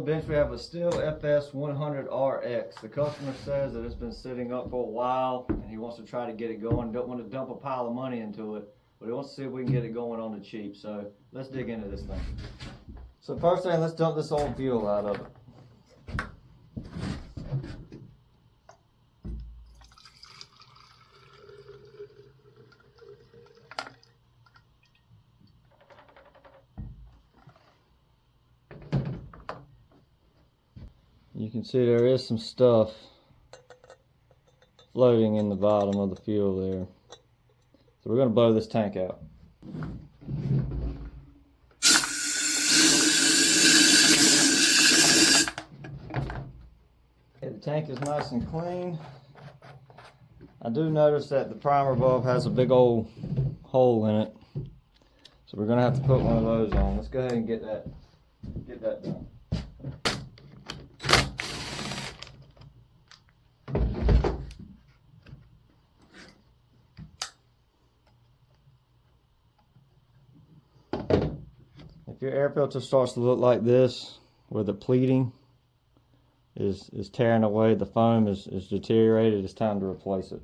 the bench we have a STIHL FS 100RX. The customer says that it's been sitting up for a while and he wants to try to get it going. Don't want to dump a pile of money into it, but he wants to see if we can get it going on the cheap. So let's dig into this thing. So first thing, let's dump this old fuel out of it. You can see there is some stuff floating in the bottom of the fuel there. So we're going to blow this tank out. Okay, the tank is nice and clean. I do notice that the primer bulb has a big old hole in it. So we're going to have to put one of those on. Let's go ahead and get that done. If your air filter starts to look like this, where the pleating is tearing away, the foam is deteriorated, it's time to replace it.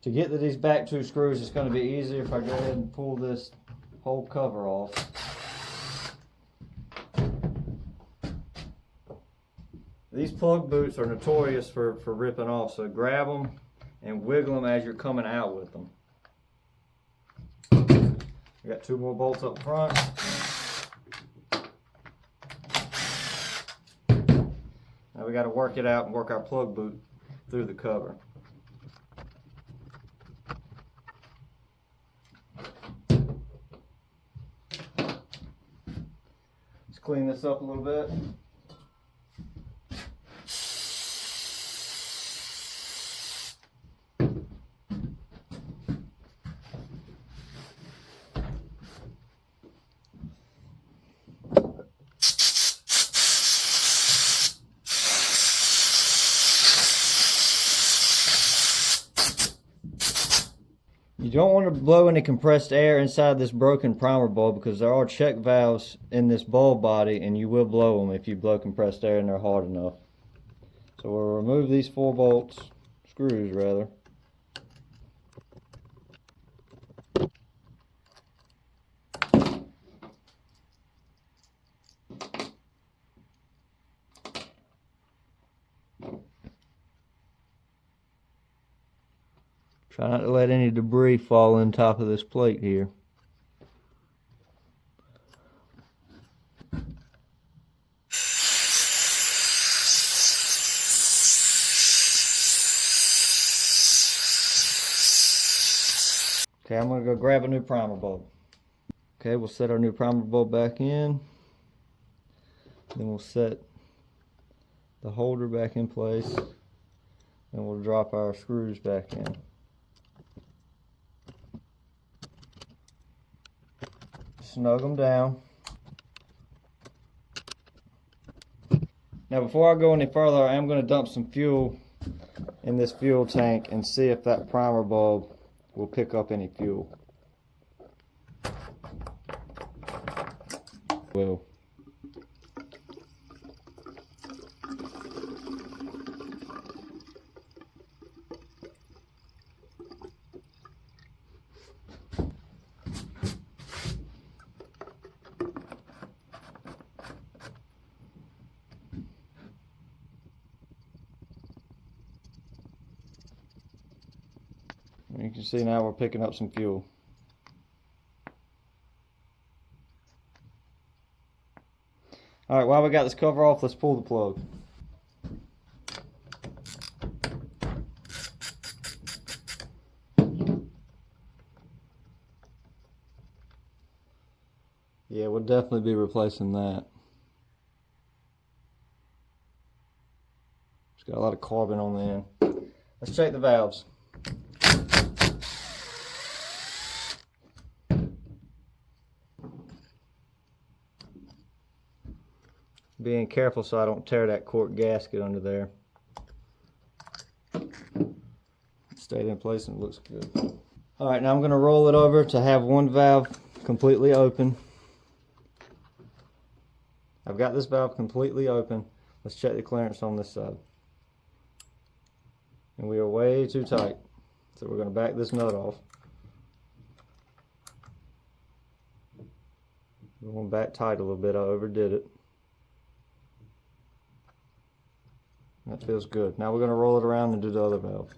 To get to these back two screws, it's going to be easier if I go ahead and pull this whole cover off. These plug boots are notorious for ripping off, so grab them and wiggle them as you're coming out with them. We got two more bolts up front. Now we got to work it out and work our plug boot through the cover. Let's clean this up a little bit. You don't want to blow any compressed air inside this broken primer bulb because there are check valves in this bulb body and you will blow them if you blow compressed air and they're hard enough. So we'll remove these screws rather. Try not to let any debris fall on top of this plate here. Okay, I'm going to go grab a new primer bulb. Okay, we'll set our new primer bulb back in. Then we'll set the holder back in place. And we'll drop our screws back in. Snug them down. Now before I go any further, I am going to dump some fuel in this fuel tank and see if that primer bulb will pick up any fuel. Well. You can see now we're picking up some fuel. Alright, while we got this cover off, let's pull the plug. Yeah, we'll definitely be replacing that. It's got a lot of carbon on the end. Let's check the valves. Being careful so I don't tear that cork gasket under there. Stayed in place and it looks good. Alright, now I'm going to roll it over to have one valve completely open. I've got this valve completely open. Let's check the clearance on this side. And we are way too tight. So we're going to back this nut off. We're going back tight a little bit. I overdid it. That feels good. Now we're going to roll it around and do the other valve.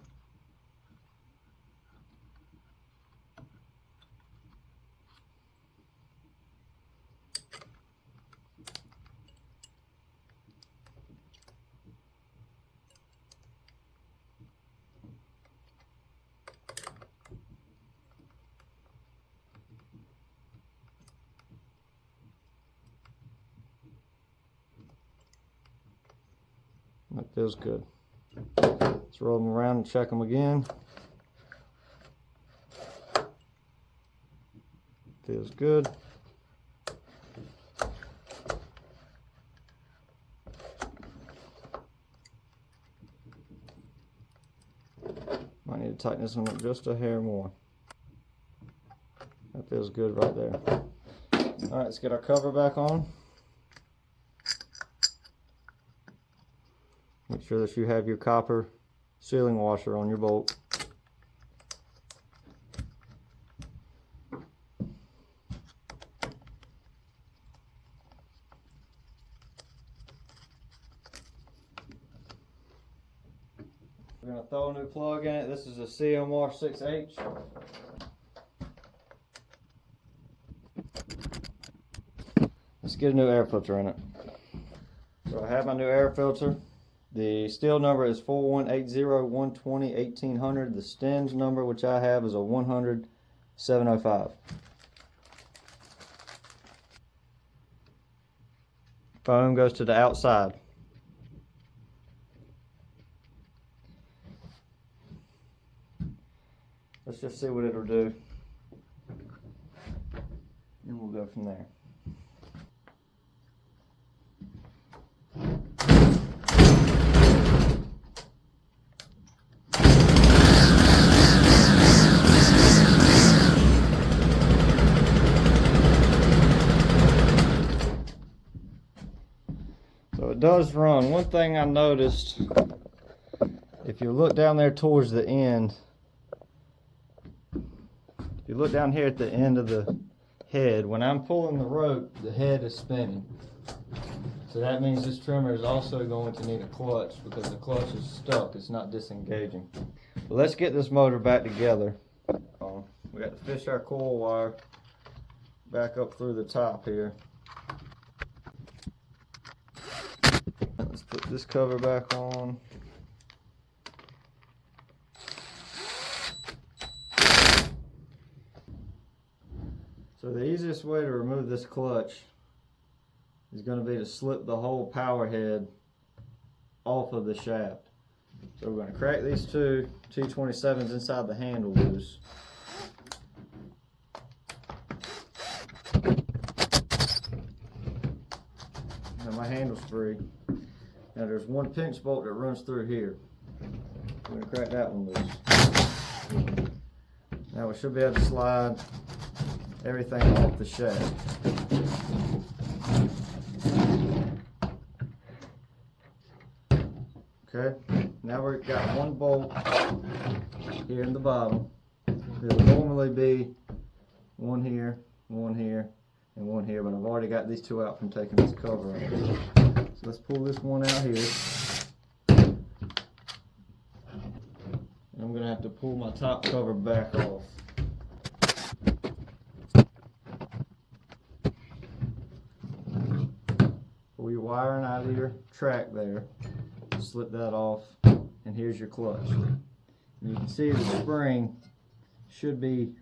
That feels good. Let's roll them around and check them again. Feels good. Might need to tighten this one up just a hair more. That feels good right there. Alright, let's get our cover back on. Make sure that you have your copper sealing washer on your bolt. We're going to throw a new plug in it. This is a CMR6H. Let's get a new air filter in it. So I have my new air filter. The STIHL number is 4180-120-1800. The STIHL number, which I have, is a 100-705. Foam goes to the outside. Let's just see what it'll do, and we'll go from there. So it does run. One thing I noticed, if you look down there towards the end, if you look down here at the end of the head, when I'm pulling the rope, the head is spinning. So that means this trimmer is also going to need a clutch, because the clutch is stuck, it's not disengaging. But let's get this motor back together. We got to fish our coil wire back up through the top here. Let's put this cover back on. So the easiest way to remove this clutch is going to be to slip the whole power head off of the shaft. So we're going to crack these two T27s inside the handle loose. Now my handle's free. Now there's one pinch bolt that runs through here. We're going to crack that one loose. Now we should be able to slide everything off the shaft. Okay, now we've got one bolt here in the bottom. There would normally be one here, and one here, but I've already got these two out from taking this cover off. So let's pull this one out here. And I'm going to have to pull my top cover back off. Pull your wiring out of your track there. Slip that off, and here's your clutch. You can see the spring should be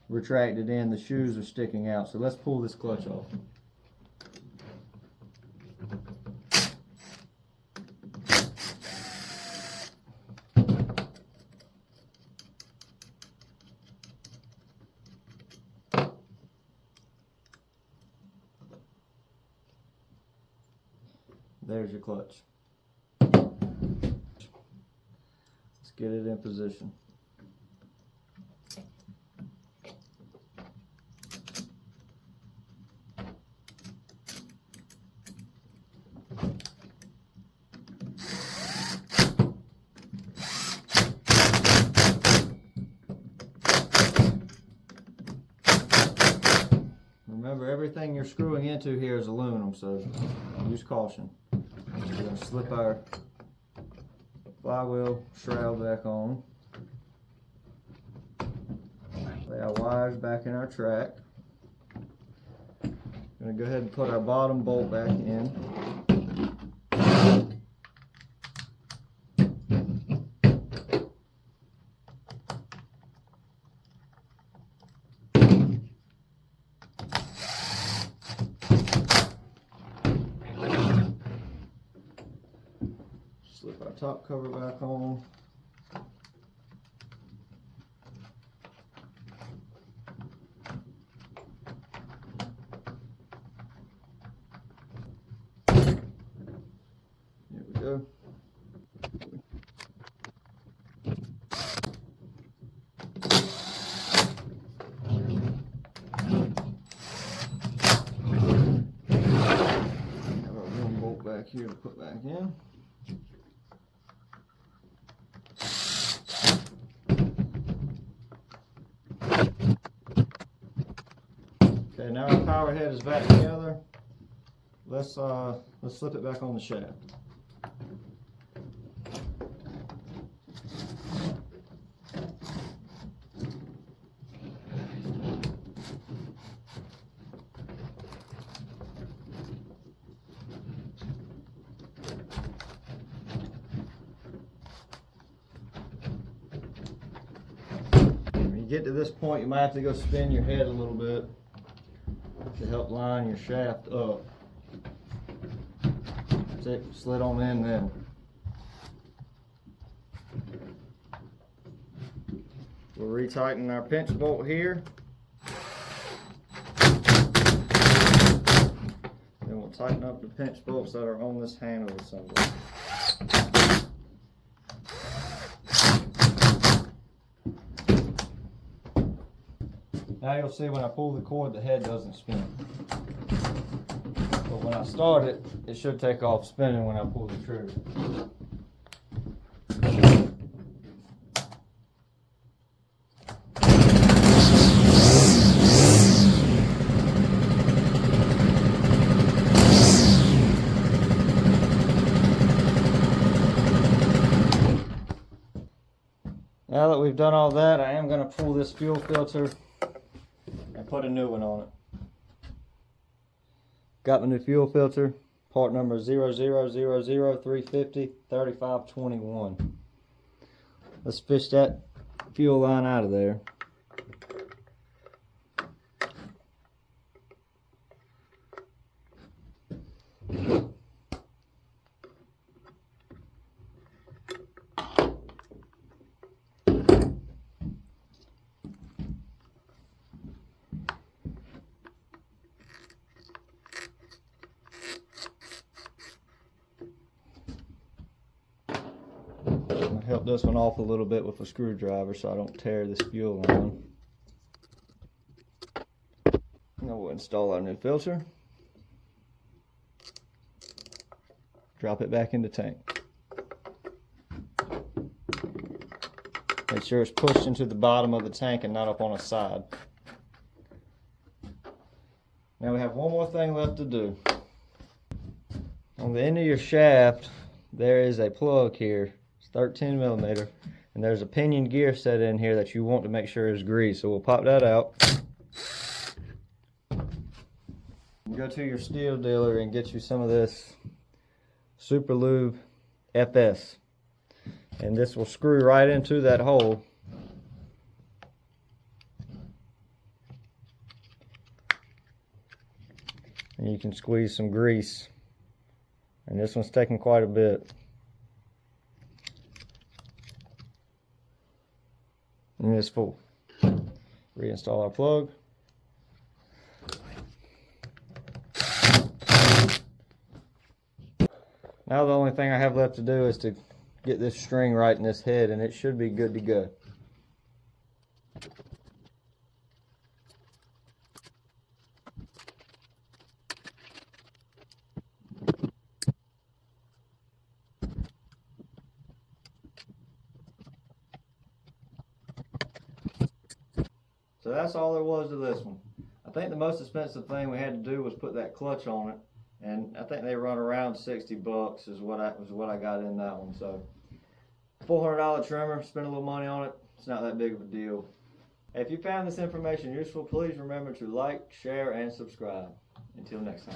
retracted in, the shoes are sticking out, so let's pull this clutch off. There's your clutch. Let's get it in position. Remember, everything you're screwing into here is aluminum, so use caution. We're going to slip our flywheel shroud back on. Lay our wires back in our track. Going to go ahead and put our bottom bolt back in. Slip our top cover back on. Here we go. Have our one bolt back here to put back in. Okay, now our power head is back together. Let's slip it back on the shaft. When you get to this point, you might have to go spin your head a little bit to help line your shaft up. That's it, slid on in then. We'll retighten our pinch bolt here. Then we'll tighten up the pinch bolts that are on this handle assembly. Now you'll see when I pull the cord, the head doesn't spin. But when I start it, it should take off spinning when I pull the trigger. Now that we've done all that, I am going to pull this fuel filter and put a new one on it. Got my new fuel filter, part number 0000350-3521. Let's fish that fuel line out of there. Help this one off a little bit with a screwdriver so I don't tear this fuel line. Now we'll install our new filter. Drop it back in the tank. Make sure it's pushed into the bottom of the tank and not up on a side. Now we have one more thing left to do. On the end of your shaft, there is a plug here. 13 millimeter, and there's a pinion gear set in here that you want to make sure is greased, so we'll pop that out. Go to your STIHL dealer and get you some of this Super Lube FS, and this will screw right into that hole. And you can squeeze some grease, and this one's taking quite a bit. And it's full. Reinstall our plug. Now the only thing I have left to do is to get this string right in this head, and it should be good to go. So that's all there was to this one. I think think the most expensive thing we had to do was put that clutch on it, and I think they run around $60 is what I got in that one. So $400 trimmer, spend a little money on it, it's not that big of a deal. If you found this information useful, please remember to like, share, and subscribe. Until next time.